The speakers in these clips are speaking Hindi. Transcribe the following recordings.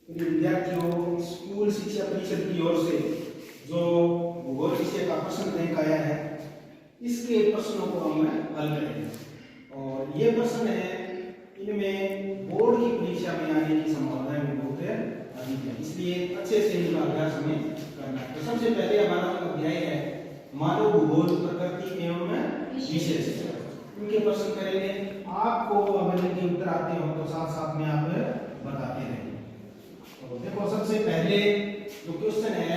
विद्यार्थियों, स्कूल शिक्षा परिषद की ओर से जो भूगोल विषय का प्रश्न बैंक आया है, इसके प्रश्नों को हम हल करेंगे। और ये प्रश्न है, इनमें बोर्ड की परीक्षा में आने की संभावना भी बहुत अधिक है, इसलिए अच्छे से इनका अभ्यास हमें करना है। तो सबसे पहले हमारा अध्याय है मानव भूगोल प्रकृति एवं विशेष, इनके प्रश्न करेंगे। आपको अगर इनके उत्तर आते हो तो साथ साथ में आप बताते रहेंगे। तो देखो, सबसे पहले जो क्वेश्चन है,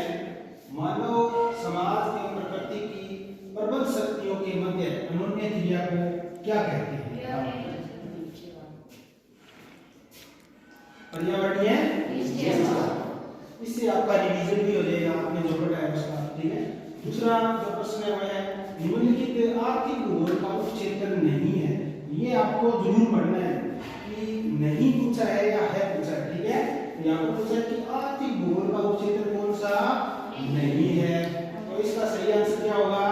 मानव समाज एवं प्रकृति की प्रबल शक्तियों के मध्य अनोन्य क्रिया को क्या कहते हैं? पर्यावरणीय निश्चयता। इससे आपका रिवीजन भी हो जाएगा, आपने जो पढ़ा है उसका, ठीक है। दूसरा जो प्रश्न है वह है निम्नलिखित आर्थिक भूगोल का उपक्षेत्र नहीं है। ये आपको जरूर पढ़ना है कि नहीं पूछा है या है पूछा है, ठीक है। यहाँ पर पूछा है कि आर्थिक भूगोल का उपक्षेत्र कौन सा नहीं है, तो इसका सही आंसर क्या होगा?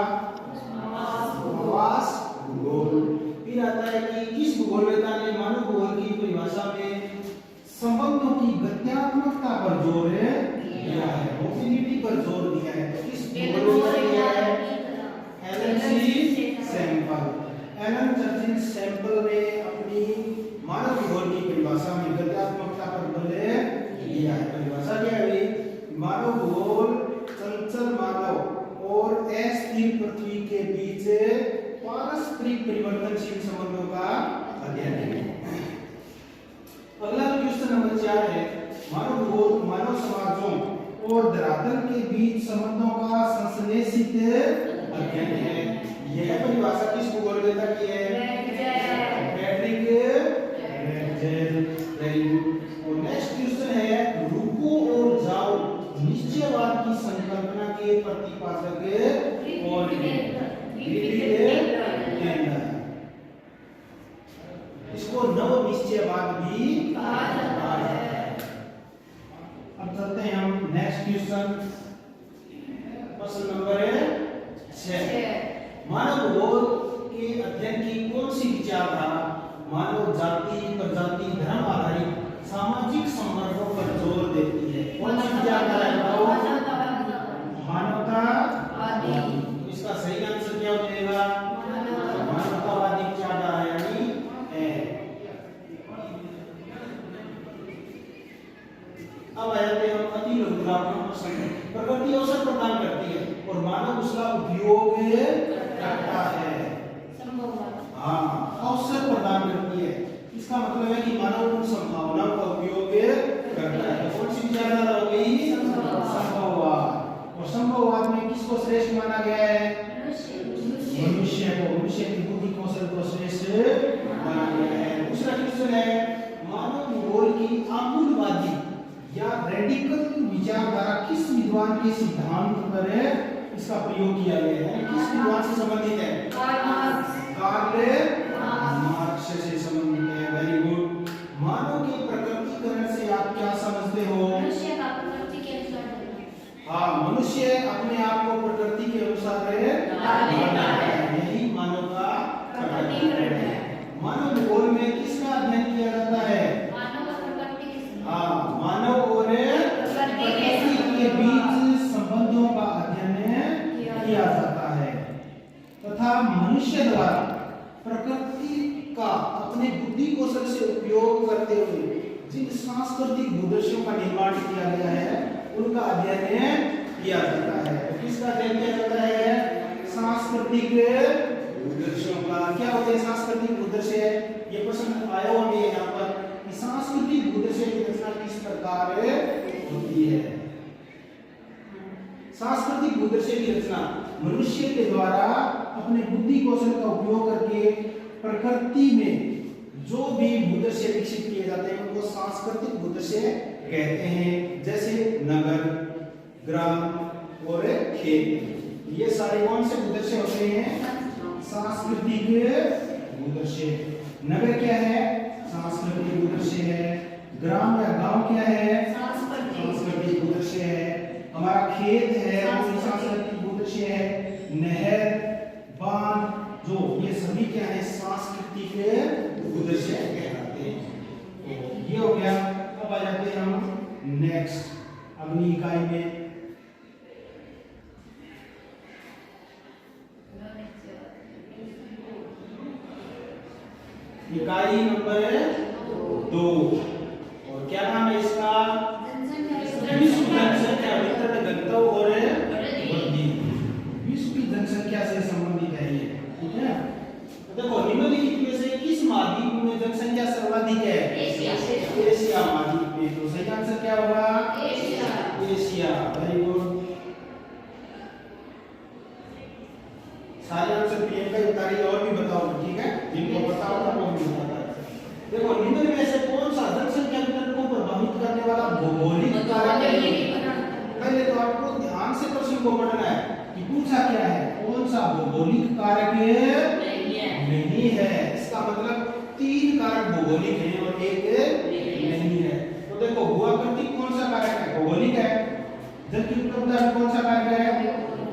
आवास भूगोल। फिर आता है कि किस भूगोलवेत्ता ने मानव भूगोल की परिभाषा में संबंधों की गत्यात्मकता पर जोर दिया है, मोबिलिटी पर जोर दिया है? तो किस भूगोलवेत्ता ने दिया है? एलन चर्चिल सैंपल ने अपनी मानव भूगोल की परिभाषा में गत्यात्मकता पर बल दिया है। परिभाषा क्या है? मानव भूगोल चंचल मानव और अस्थिर पृथ्वी के बीच पारस्परिक परिवर्तनशील संबंधों का अध्ययन है। अगला क्वेश्चन नंबर 4 है, मानव भूगोल मानव समाजों और धरातल के बीच संबंधों का संश्लेषित अध्ययन है। यह परिभाषा किस भूगोलवेत्ता की है? Patrick Ratzel. Very good. और नेक्स्ट क्वेश्चन है, रूको और जाओ निश्चयवाद की संकल्पना के प्रतिपादक कौन है? इसको नव निश्चयवाद भी कहा जाता है। अब चलते हैं हम नेक्स्ट क्वेश्चन, प्रश्न नंबर 6। मानव भूगोल के अध्ययन की कौन सी विचारधारा मानव जाति, प्रजाति, धर्म आधारित सामाजिक संबंधों पर जोर देती है? कौन सी विचारधारा है? मानवतावादी। इसका सही आंसर क्या हो जाएगा? मानवतावादी विचारधारा यानी अब आ जाते हैं हम अति लघुगुणात्मक प्रश्न। प्रकृति अवसर प्रदान करती है और मानव उसका उपयोग करता है। हाँ, अवसर प्रदान करती है, इसका मतलब है कि मानव उन संभावनाओं का उपयोग करता है। कौन सी विचारधारा हो गई? संभववाद। और संभववाद में किसको श्रेष्ठ माना गया है? मनुष्य को, मनुष्य की बुद्धि कौशल को श्रेष्ठ माना गया है। दूसरा क्वेश्चन है, मानव भूगोल की आमूलवादी या रेडिकल विचारधारा किस विद्वान के सिद्धांत पर इसका प्रयोग किया गया है? किस विद्वान से संबंधित है? कार्ल मार्क्स से संबंधित है। Very good. मानव के प्रकृतिकरण से आप क्या समझते हो? मनुष्य का प्रकृति के अनुसार। हाँ, मनुष्य अपने आप को प्रकृति के अनुसार ढालता है, यही मानव का प्रकृतिकरण है। मानव भूगोल में किसका अध्ययन किया जाता है? हाँ, मानव और प्रकृति के बीच संबंधों का अध्ययन किया जाता है तथा मनुष्य द्वारा प्रकृति का अपने बुद्धि कौशल से उपयोग करते हुए जिन सांस्कृतिक भूदृश्यों का निर्माण किया गया है उनका अध्ययन किया जाता है। तो किसका अध्ययन किया जाता है? सांस्कृतिक भूदृश्यों का। क्या होते हैं सांस्कृतिक भूदृश्य? ये प्रश्न आया हुआ है यहाँ पर, सांस्कृतिक भूदृश्य की रचना किस प्रकार होती है? सांस्कृतिक भूदृश्य की रचना मनुष्य के द्वारा अपने बुद्धि कौशल का उपयोग करके प्रकृति में जो भी भूदृश्य विकसित किए जाते हैं उनको सांस्कृतिक भूदृश्य कहते हैं। जैसे नगर, ग्राम और खेत, ये सारे कौन से भूदृश्य होते हैं? सांस्कृतिक भूदृश्य। नगर क्या है? सांस्कृतिक भूदृश्य है। ग्राम या गांव क्या है? सांस्कृतिक भूदृश्य है। हमारा खेत है, वो सांस्कृतिक भूदृश्य है। नहर, बांध, जो ये सभी क्या है? सांस्कृतिक भूदृश्य कहलाते हैं। ये हो गया। अब आ जाते हैं हम नेक्स्ट अगली इकाई में इकाई नंबर 2 और क्या नाम है इसका? विश्व जनसंख्या वितरण घनत्व और वृद्धि। विश्व की जनसंख्या से संबंधित है ये, ठीक है। तो देखो निम्नलिखित में से किस महाद्वीप में जनसंख्या सर्वाधिक है? एशिया महाद्वीप में। तो सही आंसर क्या होगा? एशिया। Very good. सारे आंसर प्रियंका ही बता रही है, और भी बताओ, ठीक है, जिनको पता होगा वो भी बताता है। देखो निम्न में से कौन सा जनसंख्या वितरण को प्रभावित करने वाला भौगोलिक कारक है? पहले तो आपको ध्यान से प्रश्न को पढ़ना है कि पूछा क्या है, कौन सा भौगोलिक कारक नहीं है। इसका मतलब 3 कारक भौगोलिक हैं और एक नहीं है। तो देखो भूआकृति कौन सा कारक है? भौगोलिक है। जल की उपलब्धता कौन सा कारक है?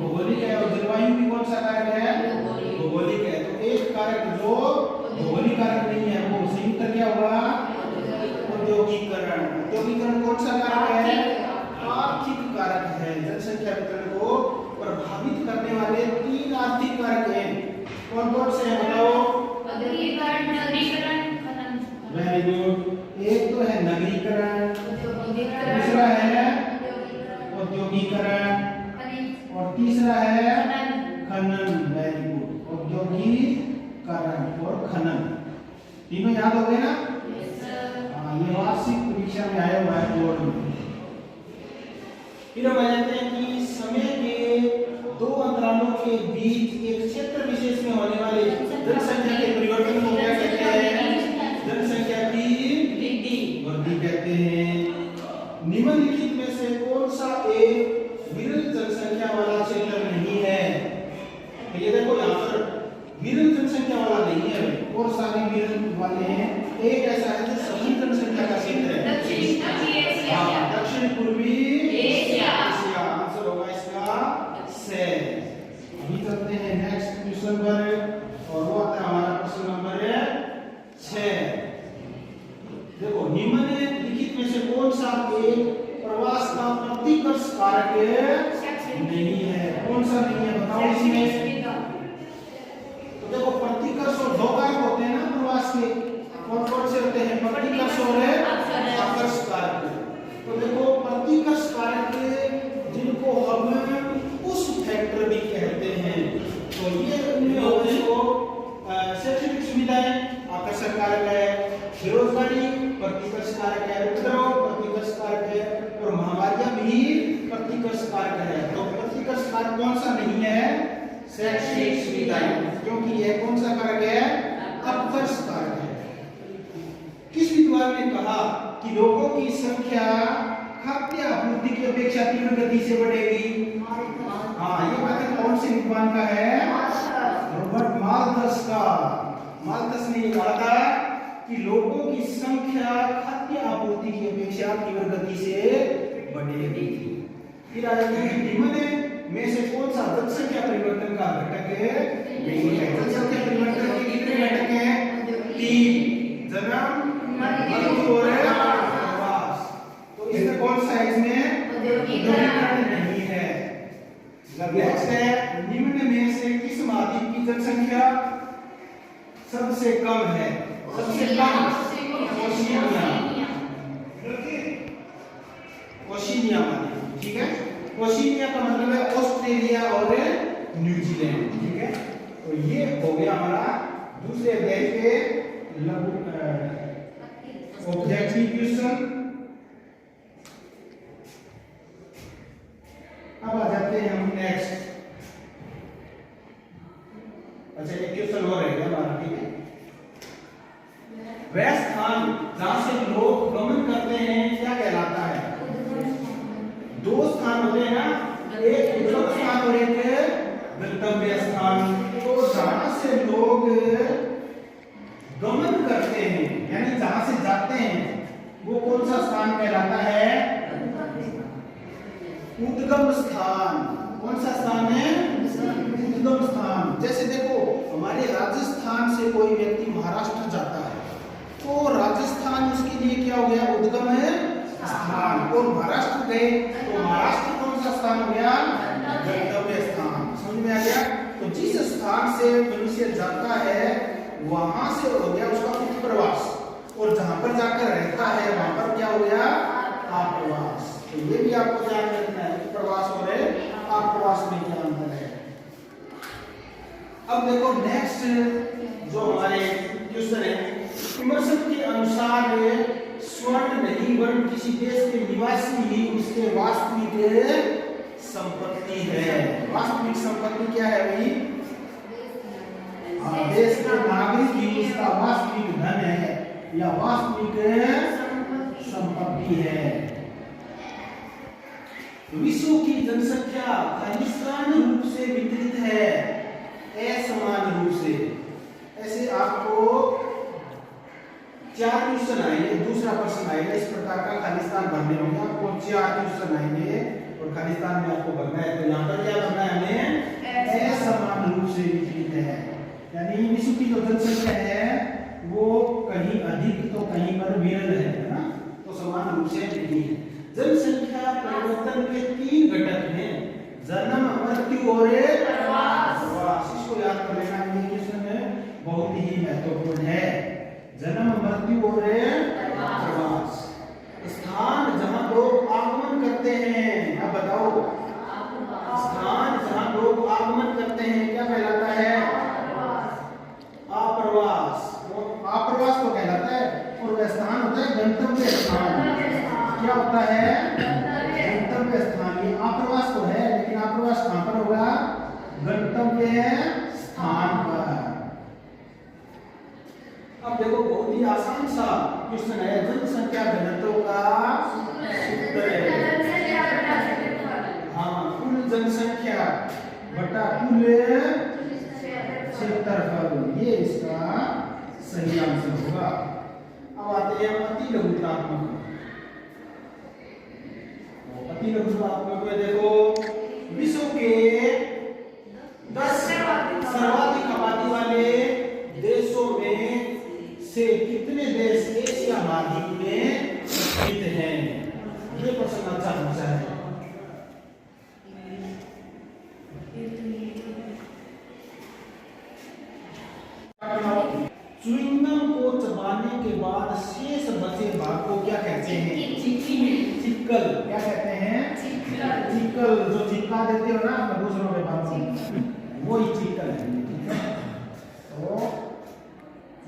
भौगोलिक है। और जलवायु भी कौन सा कारक है? भौगोलिक है। तो एक कारक जो भौगोलिक कारक नहीं है वो संयुक्त क्या होगा? औद्योगिकरण। औद्योगिकरण कौन सा कारक है? आर्थिक कारक है। जनसंख्या वितरण को प्रभावित करने वाले 3 आर्थिक कारक हैं। कौन कौन से हैं बताओ? औद्योगिकरण, नगरीकरण, वेरी गुड। एक तो है नगरीकरण, दूसरा है औद्योगिकरण और तीसरा है खनन। Very good. औद्योगिकरण और खनन, तीनों याद हो गए ना? हाँ, ये वार्षिक परीक्षा में आया हुआ है बोर्ड में। फिर हम जानते हैं कि समय के 2 अंतरालों के बीच एक क्षेत्र विशेष में होने वाले जनसंख्या के परिवर्तन को क्या कहते हैं? जनसंख्या की वृद्धि कहते हैं। निम्नलिखित में से कौन सा एक विरल जनसंख्या वाला क्षेत्र नहीं है? तो ये देखो यहाँ पर विरल जनसंख्या वाला नहीं है, और सारे विरल वाले हैं। एक ऐसा है जो सभी जनसंख्या का क्षेत्र है, दक्षिण पूर्वी एशिया। आंसर होगा इसका से। अभी चलते हैं नेक्स्ट क्वेश्चन पर, और वो आता है हमारा प्रश्न नंबर 6। देखो निम्नलिखित में से कौन सा एक प्रवास का प्रतिकर्ष कारक नहीं है? कौन सा नहीं है बताओ इसमें? तो देखो प्रतिकर्ष और 2 कारक होते हैं ना प्रवास के, कौन कौन से होते हैं? प्रतिकर्ष और आकर्ष कारक। तो देखो प्रतिकर्ष कारक जिनको हम पुश फैक्टर भी कहते हैं, तो ये उनमें होते हैं वो शैक्षणिक सुविधाएं आकर्षक कारक है, बेरोजगारी प्रतिकर्ष कारक है, उपद्रव प्रतिकर्ष कारक है, और महामारियां भी प्रतिकर्ष कारक है। तो प्रतिकर्ष कारक कौन सा नहीं है? शैक्षणिक सुविधाएं, क्योंकि यह कौन सा कारक है? अपकर्ष कारक है। किस विद्वान ने कहा कि लोगों की संख्या खाद्य आपूर्ति की अपेक्षा तीव्र गति से बढ़ेगी? हाँ, ये बात कौन से विद्वान का है? रॉबर्ट माल्थस का। माल्थस ने कहा था कि लोगों की संख्या खाद्य आपूर्ति की अपेक्षा तीव्र गति से बढ़ेगी। फिर आ जाते हैं निम्न में से कौन सा जनसंख्या परिवर्तन का घटक नहीं है? जनसंख्या परिवर्तन के कितने घटक हैं? 3, जन्म, मृत्यु और प्रवास। तो इसमें कौन सा है? इसमें औद्योगिकरण नहीं है। नेक्स्ट है निम्न में से किस महाद्वीप की जनसंख्या सबसे कम है? सबसे कम ओशिनिया महाद्वीप, ठीक है। ओशिनिया का मतलब है ऑस्ट्रेलिया और न्यूजीलैंड, ठीक है। तो ये हो गया हमारा दूसरे अध्याय के ऑब्जेक्टिव क्वेश्चन। अब आ जाते हैं हम नेक्स्ट। अच्छा, एक क्वेश्चन और रहेगा हमारा, ठीक है। वह स्थान जहां से लोग गमन करते हैं क्या कहलाता है? 2 स्थान होते हैं ना, एक उद्गम स्थान और एक गंतव्य स्थान। तो जहां से लोग गमन करते हैं यानी जहां से जाते हैं वो कौन सा स्थान कहलाता है? उद्गम स्थान। कौन सा स्थान है? उद्गम स्थान। जैसे देखो हमारे राजस्थान से कोई व्यक्ति महाराष्ट्र जाता है तो राजस्थान उसके लिए क्या हो गया? उद्गम है स्थान। और महाराष्ट्र गए तो महाराष्ट्र कौन सा स्थान हो गया? गंतव्य स्थान। समझ में आ गया? तो जिस स्थान से मनुष्य जाता है वहां से हो गया उसका उत्प्रवास, और जहां पर जाकर रहता है वहां पर क्या हो गया? आप्रवास। तो ये भी आपको ध्यान रखना है, उत्प्रवास और आप्रवास में क्या अंतर है। अब देखो नेक्स्ट जो हमारे क्वेश्चन है, विमर्शक के अनुसार स्वर्ण नहीं वर्ण किसी देश के निवासी ही उसके वास्तविक संपत्ति है। वास्तविक संपत्ति क्या है भाई? देश के नागरिक ही उसका वास्तविक धन है या वास्तविक संपत्ति है। विश्व की जनसंख्या घनिष्ठान रूप से वितरित है, असमान रूप से। ऐसे आपको 4 क्वेश्चन आएंगे, दूसरा प्रश्न आएगा इस प्रकार का, खालिस्तान भरने होंगे आपको 4 क्वेश्चन आएंगे और खालिस्तान में आपको भरना है। तो यहाँ पर क्या भरना है हमें? असमान रूप से वितरित है, यानी विश्व की जो जनसंख्या है वो कहीं अधिक तो कहीं पर विरल है ना, तो समान रूप से नहीं है। जनसंख्या परिवर्तन के 3 घटक हैं, जन्म, मृत्यु और प्रवास। इसको याद कर लेना, ये क्वेश्चन बहुत ही महत्वपूर्ण है। जन्म, मृत्यु और प्रवास। स्थान जहां लोग आगमन करते हैं, अब बताओ स्थान जहां लोग आगमन करते हैं क्या कहलाता है? आप्रवास। आप्रवास को कहलाता है, और वह स्थान होता है गंतव्य स्थान। क्या होता है? गंतव्य स्थान। ये आप्रवास तो है, लेकिन आप्रवास कहां पर होगा? गंतव्य स्थान पर। अब देखो बहुत ही आसान सा क्वेश्चन है, जनसंख्या घनत्व का सूत्र है। हाँ, कुल जनसंख्या बटा कुल क्षेत्रफल, ये इसका सही आंसर होगा। अब आते हैं अति लघुत्तरात्मक। अति लघुत्तरात्मक में देखो विश्व के 10 सर्वाधिक आबादी वाले देशों में से कितने देश एशिया महाद्वीप में स्थित हैं? ये प्रश्न अच्छा पूछा है। च्युइंगम को चबाने के बाद शेष बचे भाग को क्या कहते हैं? चिक्कल। क्या कहते हैं? चिक्कल। जो चिपका देते हो ना दूसरों के भागों में, वो ही चिक्कल है। तो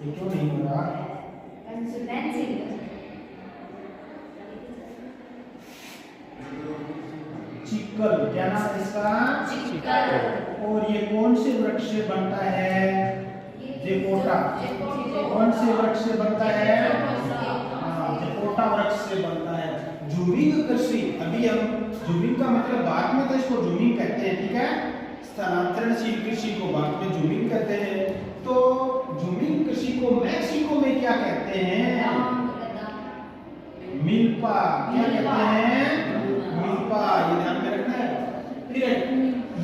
ये क्यों नहीं हो रहा? चिक्कल। क्या नाम है इसका? चिक्कल। और ये कौन से वृक्ष से बनता है? जेपोटा। कौन से वृक्ष से बनता है? जेपोटा वृक्ष से बनता है। जूमिंग कृषि, अभी हम जूमिंग का मतलब बाद में तो इसको जूमिंग कहते हैं, ठीक है? स्थानांतरणशील कृषि को बाद में जूमिंग कहते हैं। तो जूमिंग कृषि को मैक्सिको में क्या कहते हैं? मिल्पा। क्या कहते हैं? मिल्पा। ये ध्यान में रखना है। ठीक है,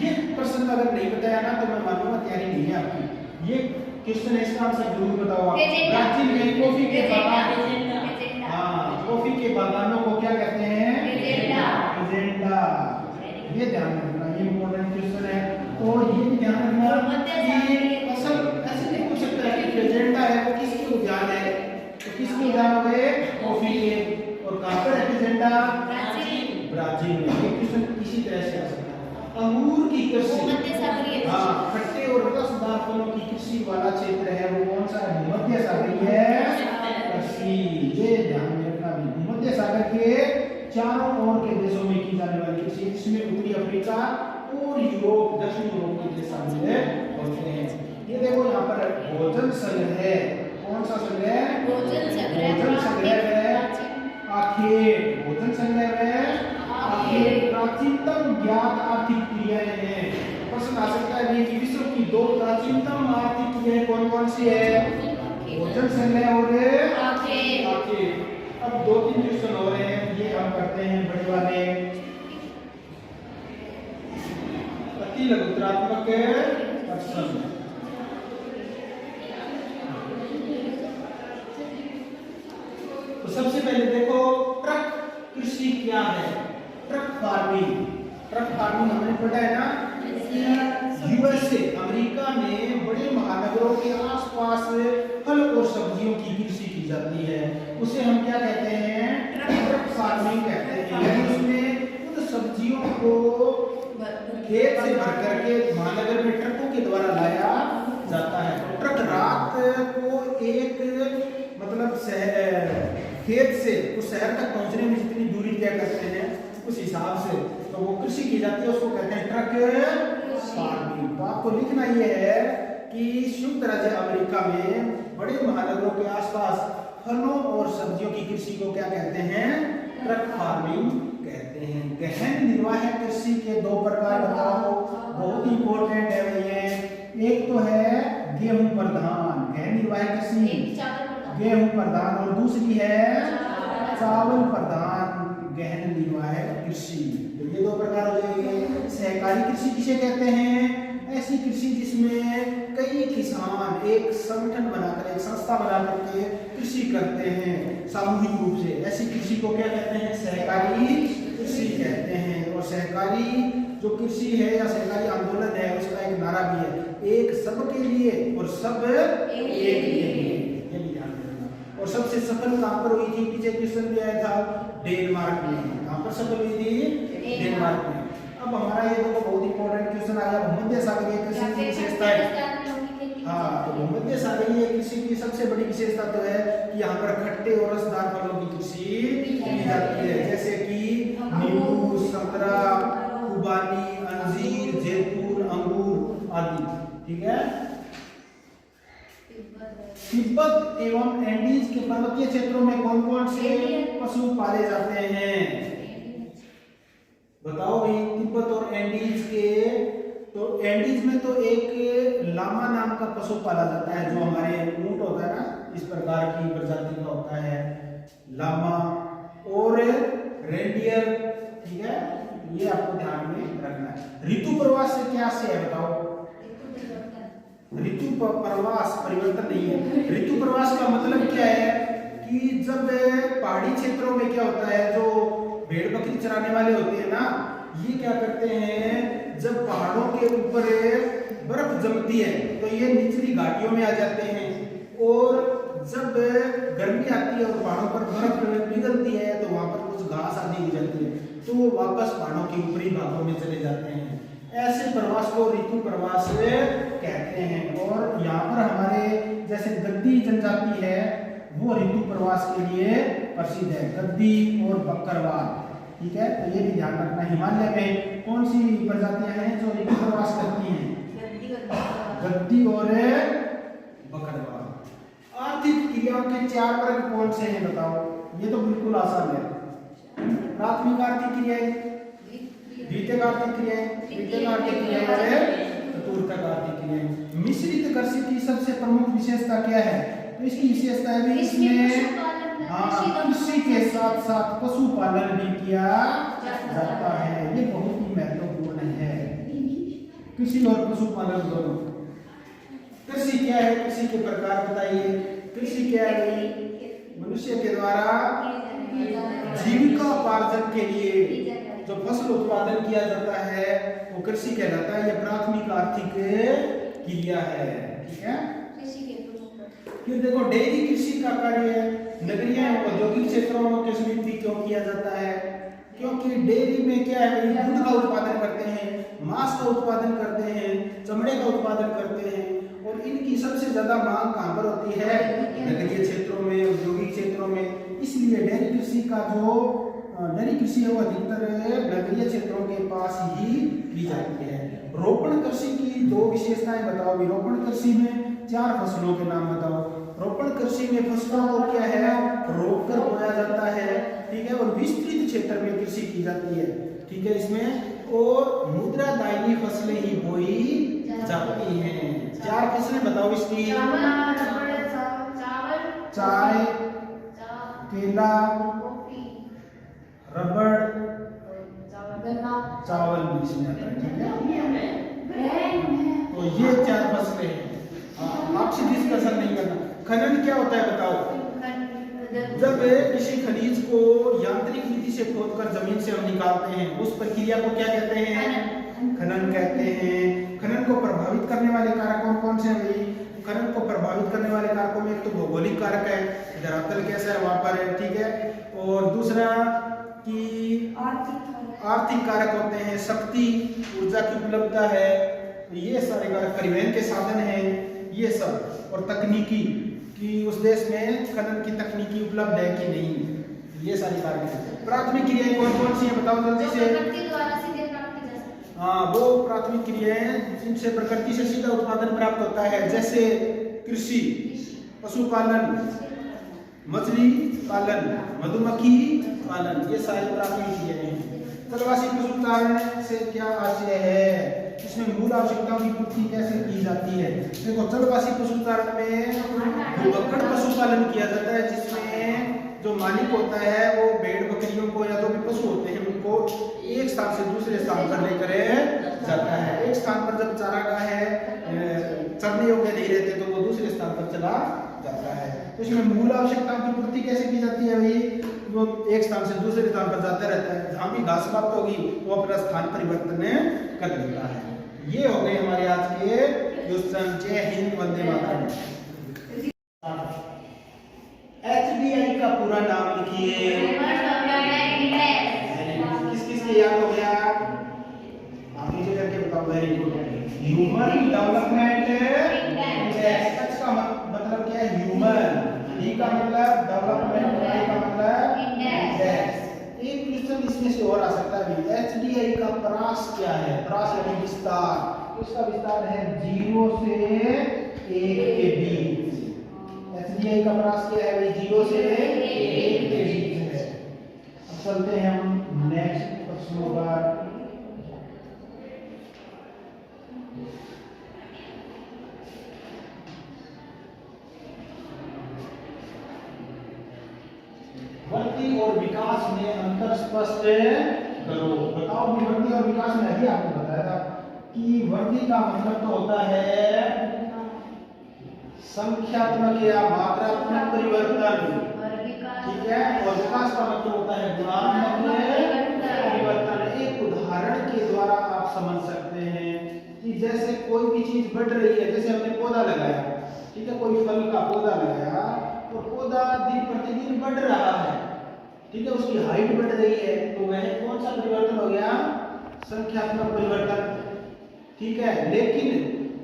ये प्रश्न अगर नहीं बताया ना तो मैं मानूंगा तैयारी नहीं है आपकी। ये क्वेश्चन है, इसका आंसर जरूर बताओ आप। ब्राजील में कॉफी के बागान, हाँ, कॉफी के बागानों को क्या कहते हैं? एजेंडा। ये ध्यान रखना, ये इम्पोर्टेंट क्वेश्चन है। और ये भी ध्यान रखना कि असल ऐसे नहीं पूछ सकता है कि एजेंडा है वो किसके उद्यान है, तो किसके उद्यान हो गए? कॉफी के। और कहां पर है एजेंडा? ब्राजील में। ये क्वेश्चन इसी तरह से आ सकता है। अंगूर की कृषि, हाँ, खट्टे और रसदार फलों की कृषि वाला क्षेत्र है वो कौन सा है? भूमध्य सागरीय कृषि। ये ध्यान में रखना भी, भूमध्य सागर के चारों ओर के देशों में की जाने वाली कृषि, जिसमें उत्तरी अफ्रीका और यूरोप, दक्षिण यूरोप के देश शामिल होते हैं। ये देखो यहाँ पर भोजन संग्रह, कौन सा संग्रह? भोजन संग्रह है आखेट। भोजन संग्रह है आखेट। प्राचीनतम ज्ञात आर्थिक क्रियाएं हैं। प्रश्न आ सकता है कि विश्व की 2 प्राचीनतम आर्थिक क्रियाएं कौन कौन सी है? भोजन संग्रह और आखेट। अब 2-3 क्वेश्चन हो रहे हैं, ये हम करते हैं बड़े वाले अति लघुत्तरात्मक प्रश्न। तो सबसे पहले देखो ट्रक कृषि क्या फार्मिंग। ट्रक फार्मिंग हमने पढ़ा है ना कि यूएसए अमेरिका में बड़े महानगरों के आसपास फल और सब्जियों की कृषि की जाती है, उसे हम क्या कहते हैं? ट्रक फार्मिंग कहते हैं। यानी उसमें उन सब्जियों को खेत से भर करके महानगर में ट्रकों के द्वारा लाया जाता है। तो ट्रक रात को एक मतलब खेत से उस शहर तक पहुंचने में जितनी दूरी तय करते हैं उस हिसाब से तो वो कृषि की जाती है, उसको कहते हैं ट्रक फार्मिंग। तो आपको लिखना ये है कि संयुक्त राज्य अमेरिका में बड़े महानगरों के आसपास फलों और सब्जियों की कृषि को क्या कहते हैं? ट्रक फार्मिंग कहते हैं। गहन निर्वाह कृषि के दो प्रकार बताओ, बहुत इंपॉर्टेंट है भैया। एक तो है गेहूं प्रधान, गहन निर्वाह कृषि गेहूं प्रधान, और दूसरी है चावल प्रधान गहन निर्वाह कृषि। तो ये दो प्रकार हो जाएंगे। सहकारी कृषि किसे कहते हैं? ऐसी कृषि जिसमें कई किसान एक संगठन बनाकर, एक संस्था बनाकर के कृषि करते हैं सामूहिक रूप से, ऐसी कृषि को क्या कहते हैं? सहकारी कृषि कहते हैं। और सहकारी जो कृषि है या सहकारी आंदोलन है उसका एक नारा भी है, एक सबके लिए और सब एक लिए। ये भी ध्यान रखना। और सबसे सफल कहां पर हुई थी? पीछे क्वेश्चन भी आया था, डेनमार्क में। कहां पर सफल हुई थी? डेनमार्क में। अब हमारा ये देखो बहुत इंपॉर्टेंट क्वेश्चन आया, भूमध्य सागरीय कृषि की विशेषता है। हाँ, तो भूमध्य सागरीय कृषि की सबसे बड़ी विशेषता तो है कि यहाँ पर खट्टे और रसदार फलों की कृषि की जाती है, जैसे कि नींबू, संतरा, खुबानी, अंजीर, जैतून, अंगूर आदि। ठीक है। तिब्बत एवं एंडीज के पर्वतीय क्षेत्रों में कौन कौन से पशु पाले जाते हैं? बताओ भाई। तिब्बत और एंडीज के, तो एंडीज में तो एक लामा नाम का पशु पाला जाता है, जो हमारे ऊंट होता है ना, इस प्रकार की प्रजाति का होता है लामा, और रेंडियर। ठीक है, ये आपको ध्यान में रखना है। ऋतु प्रवास से क्या से है बताओ? ऋतु प्रवास परिवर्तन नहीं है। ऋतु प्रवास का मतलब क्या है कि जब पहाड़ी क्षेत्रों में क्या होता है, जो भेड़ बकरी चराने वाले होते हैं ना, ये क्या करते हैं, जब पहाड़ों के ऊपर बर्फ जमती है तो ये निचली घाटियों में आ जाते हैं, और जब गर्मी आती है और पहाड़ों पर बर्फ पिघलती है तो वहां पर कुछ घास आदि हो जाती है, तो वो वापस पहाड़ों के ऊपरी भागों में चले जाते हैं। ऐसे प्रवास को ऋतु प्रवास कहते हैं। और यहाँ पर हमारे जैसे गद्दी जनजाति है वो ऋतु प्रवास के लिए प्रसिद्ध है, गद्दी और बकरवाल। ठीक है, तो ये भी ध्यान रखना। हिमालय में कौन सी प्रजातियां हैं जो ऋतु प्रवास करती हैं? गद्दी और बकरवाल। आर्थिक क्रियाओं के 4 वर्ग कौन से हैं बताओ? ये तो बिल्कुल आसान है। प्राथमिक आर्थिक क्रियाएं, द्वितीयक आर्थिक क्रियाएं, तृतीयक आर्थिक क्रियाएं और चतुर्थक आर्थिक क्रियाएं। मिश्रित कृषि की सबसे प्रमुख विशेषता क्या है? तो इसकी विशेषता है भी इसमें कृषि के साथ साथ पशुपालन भी किया जाता है। ये बहुत ही महत्वपूर्ण है, कृषि और पशुपालन दोनों। कृषि क्या है? कृषि के प्रकार बताइए। कृषि क्या है? मनुष्य के द्वारा जीविका उपार्जन के लिए जो फसल उत्पादन किया जाता है वो कृषि कहलाता है। यह प्राथमिक आर्थिक क्रिया है। ठीक है। फिर देखो डेयरी कृषि का कार्य है। नगरीय औद्योगिक क्षेत्रों में कृषि क्यों किया जाता है? क्योंकि डेयरी में क्या है, दूध का उत्पादन करते हैं, मांस का उत्पादन करते हैं, चमड़े का उत्पादन करते हैं, और इनकी सबसे ज्यादा मांग कहां पर होती है? नगरीय क्षेत्रों में, औद्योगिक क्षेत्रों में। इसलिए डेयरी कृषि का जो डेयरी कृषि है वो अधिकतर नगरीय क्षेत्रों के पास ही की जाती है। रोपण कृषि की 2 विशेषताएं बताओ। रोपण कृषि में 4 फसलों के नाम बताओ। रोपण कृषि में फसलों को क्या है, रोपकर बोया जाता है। ठीक है, और विस्तृत क्षेत्र में कृषि की जाती है। ठीक है, इसमें और मुद्रादायी फसलें ही बोई जाती हैं। 4 फसलें बताओ इसकी। चाय, केला, रबड़, चावल भी इसमें आता है। ठीक है, तो ये 4 फसलें हैं। आपसे डिस्कशन नहीं करना। खनन क्या होता है बताओ? जब किसी खनिज को यांत्रिक विधि से खोदकर जमीन से हम निकालते हैं, उस प्रक्रिया को क्या कहते हैं? खनन कहते हैं। खनन को प्रभावित करने वाले कारक कौन कौन से हैं भाई? खनन को प्रभावित करने वाले कारकों में एक तो भौगोलिक कारक है, धरातल कैसा है वहां पर है, ठीक है, और दूसरा कि आर्थिक कारक होते हैं, शक्ति ऊर्जा की उपलब्धता है, ये सारे कारक, परिवहन के साधन हैं ये सब, और तकनीकी कि उस देश में खनन की तकनीकी उपलब्ध है कि नहीं, ये सारी कारक हैं। प्राथमिक क्रियाएं कौन कौन सी हैं बताओ जल्दी से। हाँ, वो प्राथमिक क्रियाएं जिनसे प्रकृति से सीधा उत्पादन प्राप्त होता है, जैसे कृषि, पशुपालन, मछली पालन, मधुमक्खी पालन, ये सारी प्राथमिक क्रियाएं हैं। जलवासी पशुचारण से क्या आशय है? इसमें मूल आवश्यकताओं की पूर्ति कैसे की जाती है? देखो, जलवासी पशुचारण में भूभक्कड़ पशुपालन किया जाता है, जिसमें जो मालिक होता है वो भेड़ बकरियों को या जो भी पशु होते हैं उनको एक स्थान से दूसरे स्थान पर लेकर जाता है। एक स्थान पर जब चारागाह है चरने योग्य नहीं रहते तो वो दूसरे स्थान पर चला जाता है। तो इसमें मूल आवश्यकताओं की पूर्ति कैसे की जाती है भाई? वो एक स्थान से दूसरे स्थान पर जाता रहता है, जहाँ भी घास समाप्त होगी वो अपना स्थान परिवर्तन कर लेता है। ये हो गए हमारे आज के क्वेश्चन। जय हिंद, वंदे मातरम। HDI का पूरा नाम लिखिए। किस किस के याद हो गया? आप नीचे करके बताओ। Very good. Human development index. H का मतलब क्या है? ह्यूमन। D का मतलब डेवलपमेंट, I का मतलब इंडेक्स। एक क्वेश्चन इसमें से और आ सकता है। HDI का प्रास क्या है? प्रास यानी विस्तार। इसका विस्तार है 0 से 1 के बीच। HDI का प्रास क्या है भाई? 0 से 1 के बीच है। अब चलते हैं हम नेक्स्ट प्रश्नों पर। वृद्धि और विकास में अंतर स्पष्ट करो। बताओ कि वृद्धि और विकास में अभी आपको बताया था कि वृद्धि का मतलब तो होता है संख्यात्मक या मात्रात्मक परिवर्तन, ठीक है, और विकास का मतलब होता है गुणात्मक परिवर्तन। एक उदाहरण के द्वारा आप समझ सकते हैं कि जैसे कोई भी चीज बढ़ रही है, जैसे हमने पौधा लगाया, ठीक है, कोई फल का पौधा लगाया तो पौधा दिन प्रतिदिन बढ़ रहा है, ठीक है, उसकी हाइट बढ़ रही है, तो वह कौन सा परिवर्तन हो गया? संख्यात्मक परिवर्तन, ठीक है। लेकिन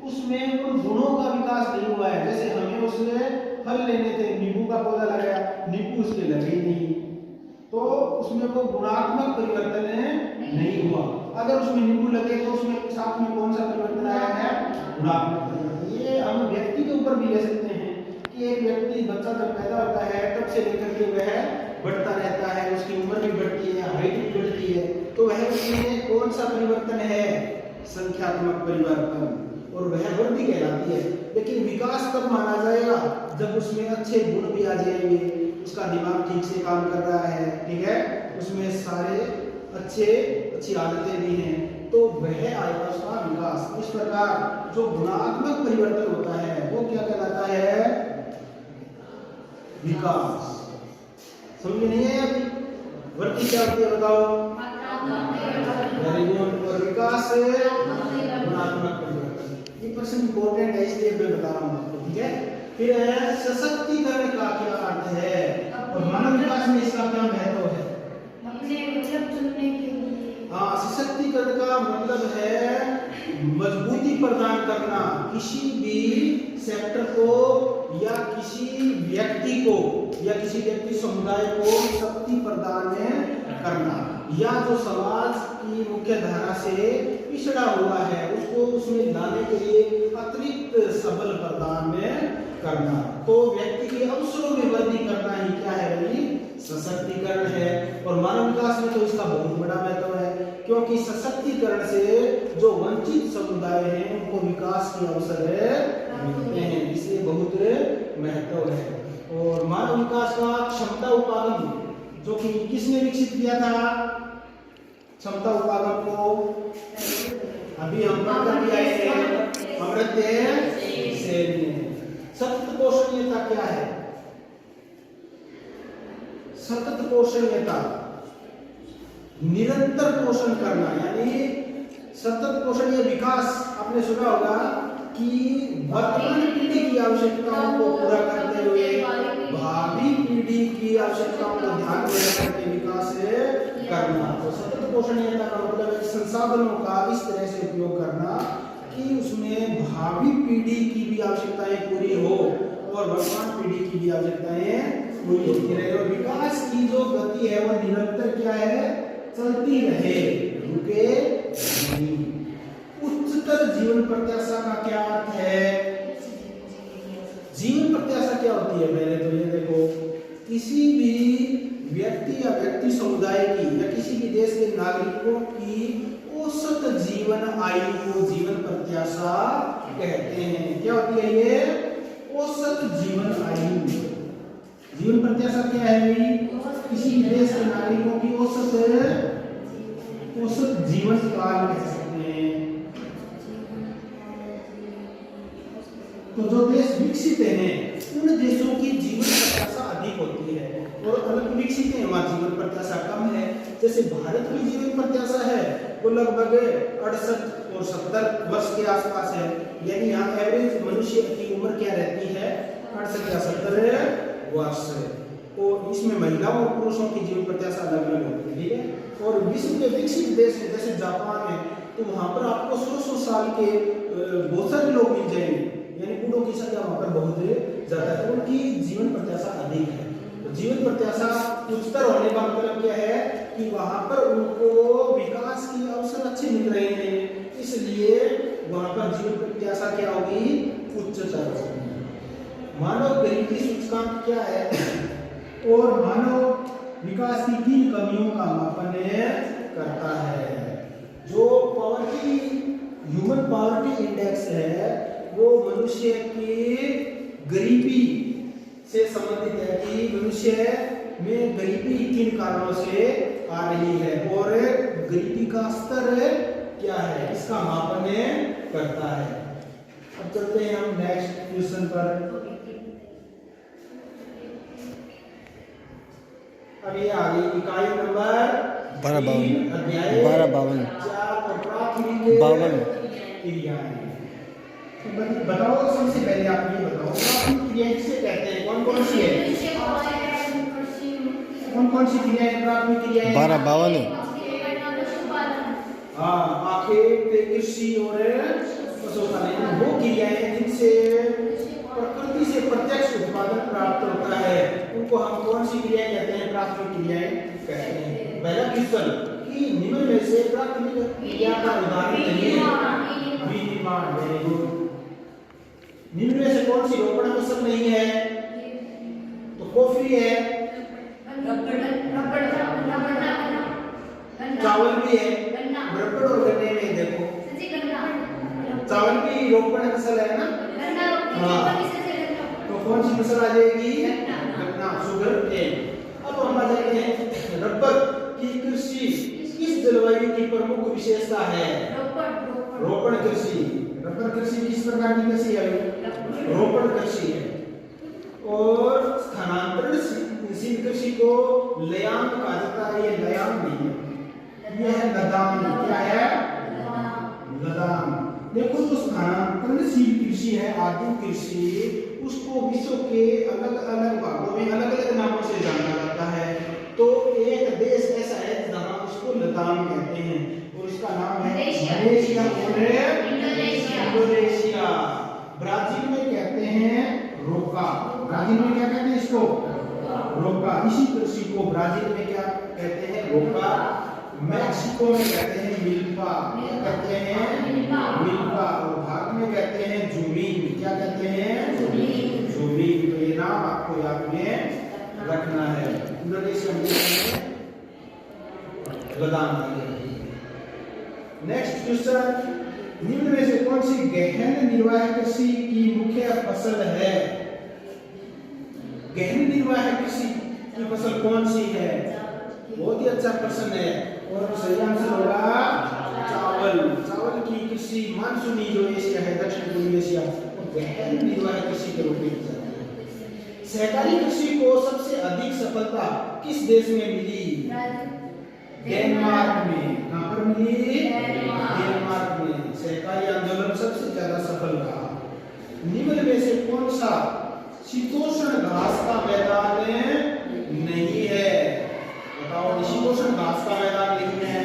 उसमें उन गुणों का विकास नहीं हुआ है। जैसे हमें उसमें फल लेने थे, नींबू का पौधा लगाया, नींबू उसके लगे नहीं, तो उसमें वो गुणात्मक परिवर्तन नहीं हुआ। अगर उसमें नींबू लगे तो उसमें साथ में कौन सा परिवर्तन आया है? गुणात्मक परिवर्तन। ये हम व्यक्ति के ऊपर भी ले सकते हैं कि एक व्यक्ति, बच्चा जब पैदा होता है तब से लेकर के वह बढ़ता रहता है, उसकी उम्र भी बढ़ती है, हाइट भी बढ़ती है, तो वह उसमें कौन सा परिवर्तन है? संख्यात्मक परिवर्तन, और वह वृद्धि कहलाती है। लेकिन विकास कब माना जाएगा? जब उसमें अच्छे गुण भी आ जाएंगे, उसका दिमाग ठीक से काम कर रहा है, ठीक है, उसमें सारे अच्छी आदतें भी हैं, तो वह आएगा उसका विकास। इस प्रकार जो गुणात्मक परिवर्तन होता है वो क्या कहलाता है? विकास। समझ नहीं है अभी? वृद्धि क्या होती है बताओ? Very good. और विकास गुणात्मक परिवर्तन। ये प्रश्न इंपॉर्टेंट है इसलिए मैं बता रहा हूँ आपको, ठीक है। फिर सशक्तिकरण का क्या अर्थ है और मानव विकास में इसका क्या महत्व है? हाँ, सशक्तिकरण का मतलब है मजबूती प्रदान करना, किसी भी सेक्टर को या किसी व्यक्ति को या किसी व्यक्ति समुदाय को शक्ति प्रदान करना, या जो समाज की मुख्य धारा से पिछड़ा हुआ है उसको उसमें लाने के लिए अतिरिक्त सबल प्रदान करना। तो व्यक्ति के अवसरों में वृद्धि करना ही क्या है भाई? सशक्तिकरण है। और मानव विकास में तो इसका बहुत बड़ा महत्व है, क्योंकि सशक्तिकरण से जो वंचित समुदाय हैं उनको विकास के अवसर मिलते हैं, इसलिए बहुत महत्व है। और मानव विकास का क्षमता उपागम, जो कि किसने विकसित किया था? क्षमता उपागम को अभी हम पढ़ कर आए हैं, अमर्त्य सेन ने। सतत पोषणीयता क्या है? सतत पोषणीयता निरंतर पोषण करना, यानी सतत पोषण या विकास। आपने सुना होगा कि वर्तमान पीढ़ी की आवश्यकताओं को पूरा करते हुए भावी पीढ़ी की आवश्यकताओं को ध्यान में रखकर के विकास करना। तो सतत पोषणीयता का मतलब है संसाधनों का इस तरह से उपयोग करना कि उसमें भावी पीढ़ी की भी आवश्यकताएं पूरी हो और वर्तमान पीढ़ी की भी आवश्यकताएं पूरी होती रहे। और विकास की जो गति है वो निरंतर क्या है, चलती रहे, रुके नहीं। उच्चतर जीवन प्रत्याशा का क्या अर्थ है? जीवन प्रत्याशा क्या होती है? पहले तो ये देखो, किसी भी व्यक्ति या व्यक्ति समुदाय की या किसी भी देश के नागरिकों की औसत जीवन आयु को जीवन प्रत्याशा कहते हैं। क्या होती है ये? औसत जीवन आयु। जीवन प्रत्याशा क्या है? किसी भी देश के नागरिकों की औसत जीवन काल कह सकते हैं। तो जो देश विकसित हैं उन देशों की जीवन प्रत्याशा अधिक होती है और अल्पविकसित है वहाँ जीवन प्रत्याशा कम है। जैसे भारत की जीवन प्रत्याशा है वो लगभग 68 और 70 वर्ष के आसपास है, यानी यहाँ एवरेज मनुष्य की उम्र क्या रहती है? 68 या 70 वर्ष। और इसमें महिलाओं और पुरुषों की जीवन प्रत्याशा अलग अलग होती है, ठीक है। और विश्व के विकसित देश जैसे जापान है तो वहाँ पर आपको 100 साल के बहुत सारे लोग मिल जाएंगे, यानी बूढ़ों की संख्या वहाँ पर बहुत ज्यादा है, उनकी जीवन प्रत्याशा अधिक है। तो जीवन प्रत्याशा उच्चतर होने का मतलब क्या है कि वहाँ पर उनको विकास की अवसर अच्छे मिल रहे हैं, इसलिए वहाँ पर जीवन प्रत्याशा क्या होगी? उच्चतर होगी। मानव गरीबी सूचकांक क्या है और मानव विकास की किन कमियों का मापन करता है? जो पॉवर्टी, ह्यूमन पॉवर्टी इंडेक्स है वो मनुष्य की गरीबी से संबंधित है कि मनुष्य में गरीबी किन कारणों से आ रही है और गरीबी का स्तर क्या है, इसका मापन करता है। अब चलते हैं हम नेक्स्ट क्वेश्चन पर। अब ये आ गई इकाई नंबर 1252 क्रियाएं। बताओ सबसे पहले आप ये बताओ प्राथमिक क्रियाएं किसे कहते हैं? कौन कौन सी है? कौन कौन सी क्रियाएं प्राथमिक क्रियाएं? 1252 हाँ, आखेट, कृषि और पशुपालन वो क्रियाएं जिनसे प्रकृति से प्रत्यक्ष उत्पादन प्राप्त होता है उनको हम कौन सी क्रियाएं कहते हैं? प्राथमिक क्रियाएं कहते हैं। पहला क्वेश्चन कि निम्न में से प्राथमिक क्रिया का उदाहरण है विनिर्माण। Very good. निम्न में से कौन सी रोपण फसल नहीं है? तो कॉफी है, चावल भी है, रबड़ और गन्ने में देखो चावल भी रोपण फसल है ना? हाँ, तो कौन सी फसल आ जाएगी? गन्ना, शुगर केन। अब हम आ जाते हैं रबड़ की कृषि किस जलवायु की प्रमुख विशेषता है? रोपण कृषि। रबड़ कृषि किस प्रकार की कृषि है? रोपण कृषि है। और स्थानांतरणशील कृषि को लयान कहा जाता है, ये लयान नहीं है, ये है लदान। क्या है? लदान। देखो जो स्थानांतरणशील कृषि है, आधुनिक कृषि, उसको विश्व के अलग अलग भागों में अलग अलग नामों से जाना जाता है। तो एक देश ऐसा है जहां उसको लदान कहते हैं और उसका नाम है मलेशिया और इंडोनेशिया। ब्राजील में कहते हैं रोका। ब्राजील में क्या कहते हैं इसको? रोका। इसी कृषि को ब्राजील में क्या कहते हैं? रोका। मैक्सिको में कहते हैं मिल्पा। क्या कहते हैं? मिल्पा। और भारत में कहते हैं जुमीन। क्या कहते हैं? जुमीन। तो ये नाम आपको याद में रखना है। इंडोनेशिया में लदान। नेक्स्ट क्वेश्चन, निम्न में से कौन सी गहन निर्वाह कृषि की मुख्य फसल है? गहन निर्वाह कृषि की फसल कौन सी है? बहुत ही अच्छा प्रश्न है और सही आंसर होगा चावल। चावल की कृषि मानसूनी जो एशिया है, दक्षिण पूर्वी एशिया, गहन निर्वाह कृषि के रूप में की जाती है। सहकारी कृषि को सबसे अधिक सफलता किस देश में मिली? डेनमार्क में। कहां पर मिली? डेनमार्क। डेनमार्क में। सहकारी आंदोलन सबसे ज्यादा सफल रहा। निम्न में से कौन सा शीतोष्ण घास का मैदान नहीं है? बताओ, शीतोष्ण घास का मैदान नहीं है।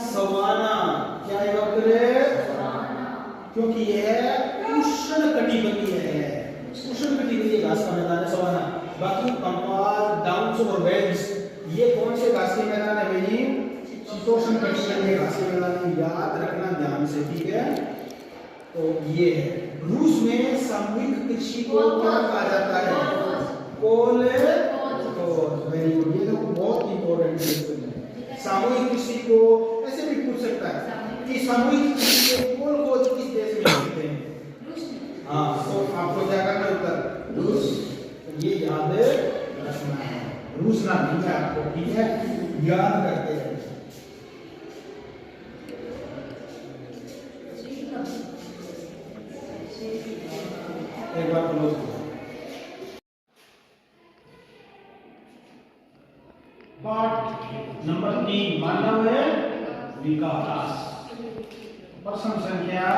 सवाना। क्या है उत्तर? क्योंकि यह उष्ण कटिबंधीय है। उष्ण कटिबंधीय घास का मैदान है सवाना। बाकी पंपाल, डाउन्स और वेल्स ये कौन से घास के मैदान है भाई? शीतोष्ण कटिबंधीय घास के मैदान है। याद रखना ध्यान से, ठीक है? तो ये है। रूस में सामूहिक कृषि को क्या कहा जाता है? कोलखोज। वेरी गुड, ये तो बहुत इंपॉर्टेंट है। सामूहिक कृषि को ऐसे भी पूछ सकता है कि सामूहिक कृषि को कोलखोज किस देश में कहते हैं? हाँ, तो आपको क्या करना है? उत्तर रूस। ये याद रखना है। रूस ना नहीं है आपको, ठीक है? याद करते हैं। एक बार क्लोज करो। पार्ट नंबर 3, मानव विकास। प्रश्न संख्या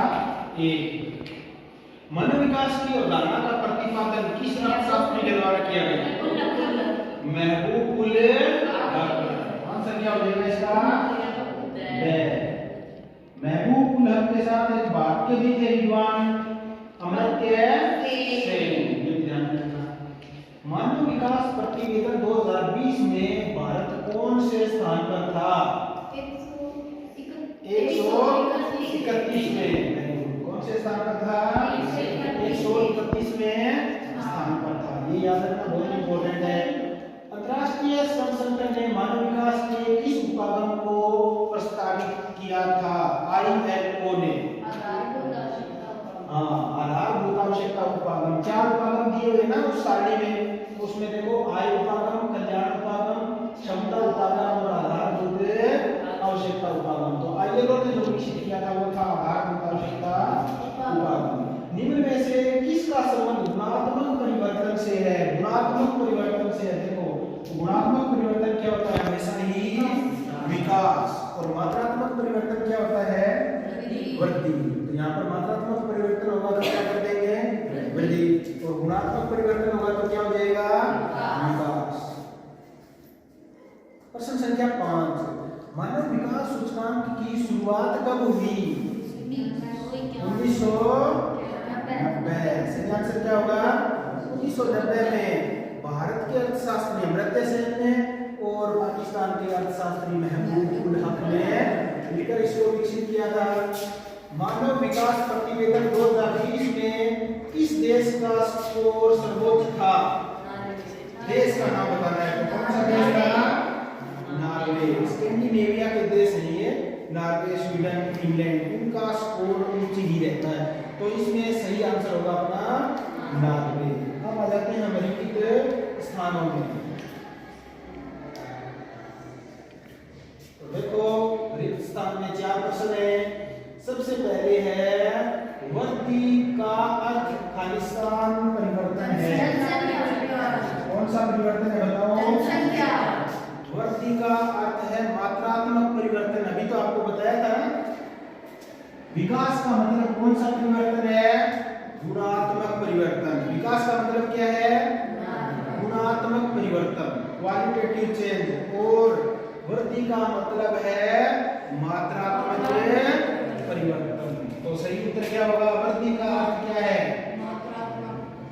1। मानव विकास की अवधारणा का प्रतिपादन किस अर्थशास्त्री के द्वारा किया गया? महबूब उल हक। आंसर क्या हो जाएगा इसका? महबूब उल हक के साथ एक वाक्य भी थे विद्वान अमर्त्य सेन। ये ध्यान रखना। मानव विकास प्रतिवेदन 2020 में भारत कौन से स्थान पर था? 131 में। कौन से स्थान पर था? 131वें स्थान पर था। ये याद रखना बहुत इंपॉर्टेंट है। अंतरराष्ट्रीय श्रम संगठन ने मानव विकास के किस उपागम को प्रस्तावित किया था? ILO ने। हाँ, आधारभूत आवश्यकता उपागम। 4 उपागम दिए हुए ना उस सारणी में, उसमें देखो आय उपागम, कल्याण उपागम, क्षमता उपागम और आधारभूत आवश्यकता उपागम। तो ILO ने जो विकसित किया था वो था आधारभूत आवश्यकता उपागम। निम्न में से किसका संबंध गुणात्मक परिवर्तन से है? गुणात्मक परिवर्तन से है। देखो, गुणात्मक परिवर्तन क्या होता है? हमेशा ही विकास। और मात्रात्मक परिवर्तन क्या होता है? वृद्धि। तो यहाँ पर मात्रात्मक परिवर्तन होगा तो क्या कर देंगे? वृद्धि। और गुणात्मक परिवर्तन होगा तो क्या हो जाएगा? विकास। प्रश्न संख्या 5। मानव विकास सूचकांक की शुरुआत कब हुई? 1990। सही आंसर क्या होगा? 1990 में। भारत के अर्थशास्त्री अमर्त्य सेन ने और पाकिस्तान के अर्थशास्त्री महबूब उल हक ने मिलकर इसको विकसित किया था। मानव विकास प्रतिवेदन 2020 में किस देश का स्कोर सर्वोच्च था? देश का नाम बताना है। तो कौन सा देश था? नॉर्वे। स्कैंडिनेविया के देश हैं ये, नॉर्वे, स्वीडन, फिनलैंड। इनका स्कोर ऊंची ही रहता है। तो इसमें सही आंसर होगा अपना नॉर्वे। अब आ जाते हैं निम्नलिखित स्थानों में। तो देखो, रिक्त स्थान में 4 प्रश्न है। सबसे पहले है वर्दी का अर्थ खालिस्तान परिवर्तन है। कौन सा परिवर्तन है बताओ? वर्दी का अर्थ है मात्रात्मक परिवर्तन। अभी तो आपको बताया था ना। विकास का मतलब कौन सा परिवर्तन है? गुणात्मक परिवर्तन। विकास का मतलब क्या है? गुणात्मक परिवर्तन, क्वालिटेटिव चेंज। और वृद्धि का मतलब है मात्रात्मक परिवर्तन। तो सही उत्तर क्या होगा? वृद्धि का अर्थ क्या है?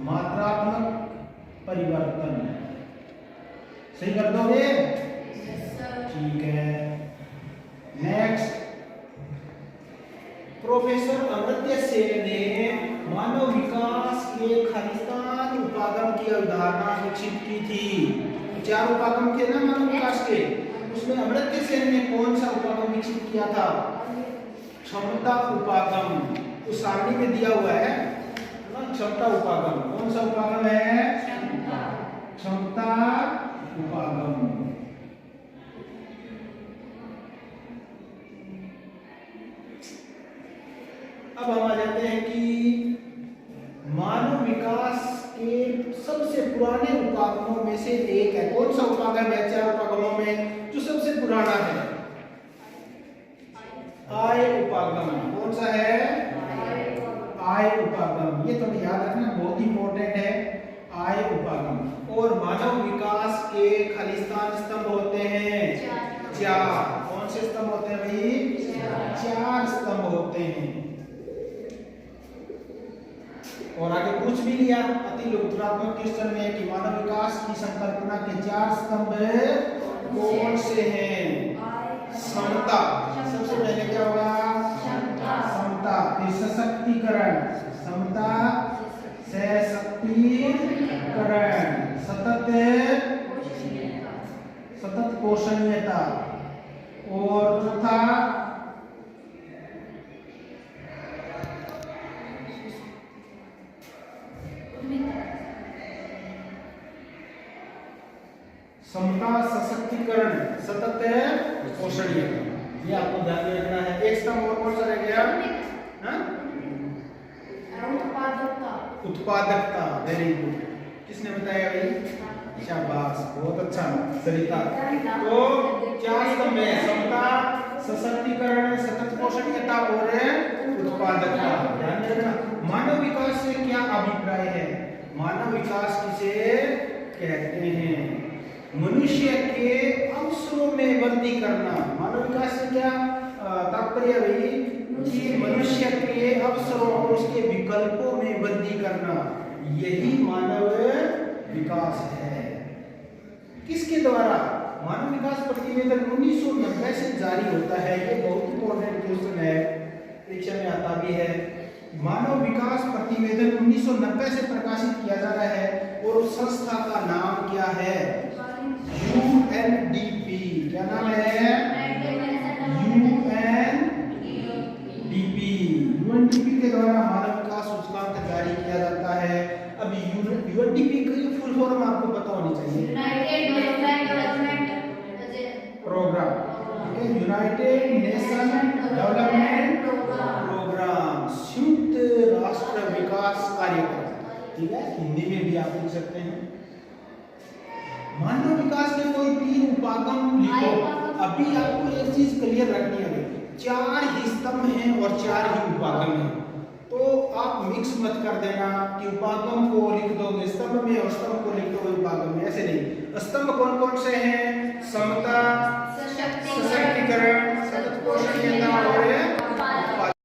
मात्रात्मक परिवर्तन। सही कर दोगे? ठीक है। नेक्स्ट, प्रोफेसर अमर्त्य सेन ने मानव विकास के खालिस्तान उपागम की अवधारणा विकसित की थी। 4 उपागम थे ना मानव विकास के, उसमें अमर्त्य सेन ने कौन सा उपागम विकसित किया था? क्षमता उपागम। उस सारणी में दिया हुआ है ना, क्षमता उपागम। कौन सा उपागम है? क्षमता उपागम। अब हम आ जाते हैं कि मानव विकास के सबसे पुराने उपागमों में से एक है। कौन सा उपागम है 4 उपागमों में? खालिस्तान स्तंभ होते हैं? चार। कौन से स्तंभ होते हैं भाई? चार स्तंभ होते हैं। और आगे पूछ भी लिया अति लघुत्तरात्मक क्वेश्चन में कि मानव विकास की संकल्पना के चार स्तंभ कौन से हैं? समता, सबसे पहले क्या होगा? समता। फिर सशक्तिकरण, समता, सशक्तिकरण, सतत पोषणीयता, और चौथा समता, सशक्तिकरण, सतत पोषणीयता। ये आपको ध्यान में रखना है। एक स्तंभ और कौन सा रह गया? उत्पादकता। Very good. किसने बताया भाई? शाबाश, बहुत अच्छा सरिता। तो चार स्तंभ है, समता, सशक्तिकरण, सतत पोषणीयता और उत्पादकता। ध्यान में रखना। मानव विकास से क्या अभिप्राय है? मानव विकास किसे कहते हैं? मनुष्य के अवसरों में वृद्धि करना। मानव विकास से क्या तात्पर्य भाई? कि मनुष्य के अवसरों और उसके विकल्पों में वृद्धि करना, यही मानव विकास है। किसके द्वारा? मानव विकास प्रतिवेदन 1990 से जारी होता है। ये बहुत इंपॉर्टेंट क्वेश्चन है, परीक्षा में आता भी है। मानव विकास प्रतिवेदन 1990 से प्रकाशित किया जा रहा है और उस संस्था का नाम क्या है? यूएनडीपी। क्या नाम है? यूएनडीपी के द्वारा मानव विकास सूचकांक जारी किया जाता है। अब यूएनडीपी की फुल फॉर्म आपको पता होनी चाहिए। प्रोग्राम, ठीक है? यूनाइटेड नेशन डेवलपमेंट प्रोग्राम, संयुक्त राष्ट्र विकास कार्यक्रम, ठीक है? हिंदी में भी आप लिख सकते हैं। मानव विकास के कोई 3 उपागम लिखो। अभी आपको एक चीज क्लियर रखनी है, 4 ही स्तंभ हैं और 4 ही उपागम हैं। तो आप मिक्स मत कर देना कि उपागम को लिख दोगे स्तंभ में और स्तंभ को लिख दोगे उपागम में, ऐसे नहीं। स्तंभ कौन कौन से हैं? समता, सशक्तिकरण, सतत पोषणीयता और